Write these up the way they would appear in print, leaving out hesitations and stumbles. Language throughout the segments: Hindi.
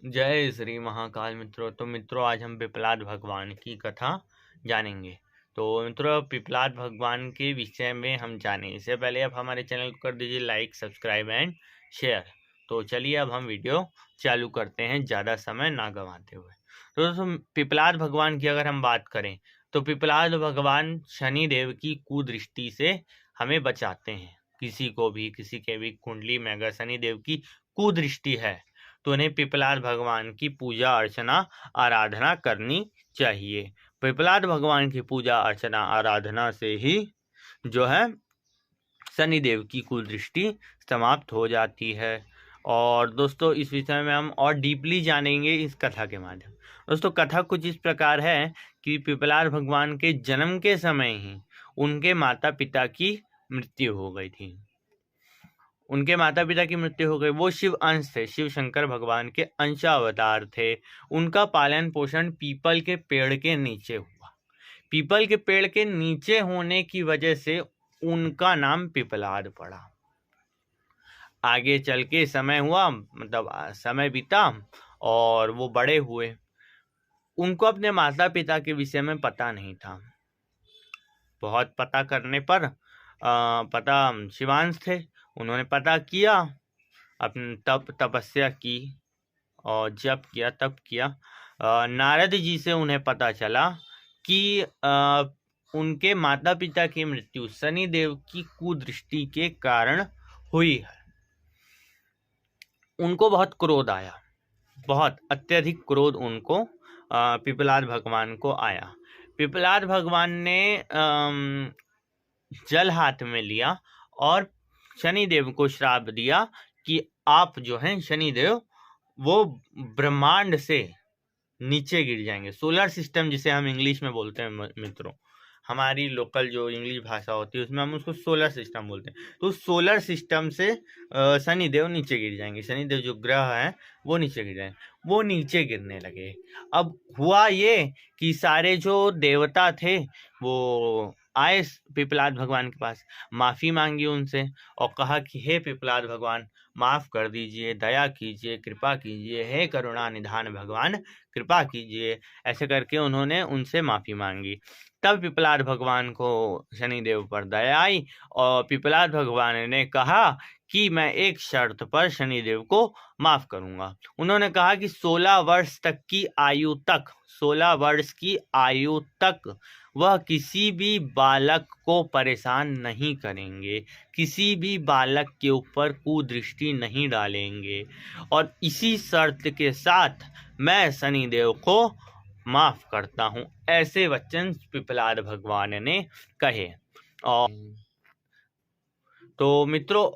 जय श्री महाकाल मित्रों। तो मित्रों, आज हम पिपलाद भगवान की कथा जानेंगे। तो मित्रों, पिपलाद भगवान के विषय में हम जानें इससे पहले आप हमारे चैनल को कर दीजिए लाइक, सब्सक्राइब एंड शेयर। तो चलिए अब हम वीडियो चालू करते हैं ज़्यादा समय ना गंवाते हुए। तो दोस्तों, पिपलाद भगवान की अगर हम बात करें तो पिपलाद भगवान शनिदेव की कुदृष्टि से हमें बचाते हैं। किसी के भी कुंडली में अगर शनिदेव की कुदृष्टि है तो उन्हें पिपलाद भगवान की पूजा अर्चना आराधना करनी चाहिए। पिपलाद भगवान की पूजा अर्चना आराधना से ही जो है शनिदेव की कुदृष्टि समाप्त हो जाती है। और दोस्तों, इस विषय में हम और डीपली जानेंगे इस कथा के माध्यम। दोस्तों, कथा कुछ इस प्रकार है कि पिपलाद भगवान के जन्म के समय ही उनके माता पिता की मृत्यु हो गई थी। उनके माता पिता की मृत्यु हो गई। वो शिव अंश थे, शिव शंकर भगवान के अंशावतार थे। उनका पालन पोषण पीपल के पेड़ के नीचे हुआ। पीपल के पेड़ के नीचे होने की वजह से उनका नाम पिपलाद पड़ा। आगे चल के समय हुआ, मतलब समय बीता और वो बड़े हुए। उनको अपने माता पिता के विषय में पता नहीं था। बहुत पता करने पर पता शिवांश थे। उन्होंने पता किया, अपने तपस्या की और जप किया, तप किया। नारद जी से उन्हें पता चला कि उनके माता पिता की मृत्यु शनिदेव की कुदृष्टि के कारण हुई है। उनको बहुत क्रोध आया, बहुत अत्यधिक क्रोध उनको पिपलाद भगवान को आया। पिपलाद भगवान ने जल हाथ में लिया और शनिदेव को श्राप दिया कि आप जो हैं शनिदेव, वो ब्रह्मांड से नीचे गिर जाएंगे। सोलर सिस्टम जिसे हम इंग्लिश में बोलते हैं मित्रों, हमारी लोकल जो इंग्लिश भाषा होती है उसमें हम उसको सोलर सिस्टम बोलते हैं। तो सोलर सिस्टम से शनिदेव नीचे गिर जाएंगे। शनिदेव जो ग्रह हैं वो नीचे गिर जाएंगे। वो नीचे गिरने लगे। अब हुआ ये कि सारे जो देवता थे वो आए पिपलाद भगवान के पास, माफ़ी मांगी उनसे और कहा कि हे पिपलाद भगवान, माफ़ कर दीजिए, दया कीजिए, कृपा कीजिए, हे करुणा निधान भगवान, कृपा कीजिए। ऐसे करके उन्होंने उनसे माफ़ी मांगी। तब पिपलाद भगवान को शनिदेव पर दया आई और पिपलाद भगवान ने कहा कि मैं एक शर्त पर शनिदेव को माफ़ करूंगा। उन्होंने कहा कि 16 वर्ष तक की आयु तक, 16 वर्ष की आयु तक वह किसी भी बालक को परेशान नहीं करेंगे, किसी भी बालक के ऊपर कुदृष्टि नहीं डालेंगे, और इसी शर्त के साथ मैं शनिदेव को माफ करता हूँ। ऐसे वचन पिपलाद भगवान ने कहे। और तो मित्रों,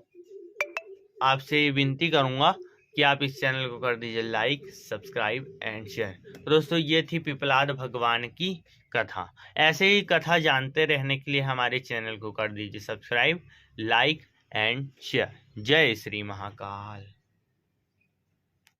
आपसे विनती करूंगा कि आप इस चैनल को कर दीजिए लाइक, सब्सक्राइब एंड शेयर। दोस्तों, ये थी पिपलाद भगवान की कथा। ऐसे ही कथा जानते रहने के लिए हमारे चैनल को कर दीजिए सब्सक्राइब, लाइक एंड शेयर। जय श्री महाकाल।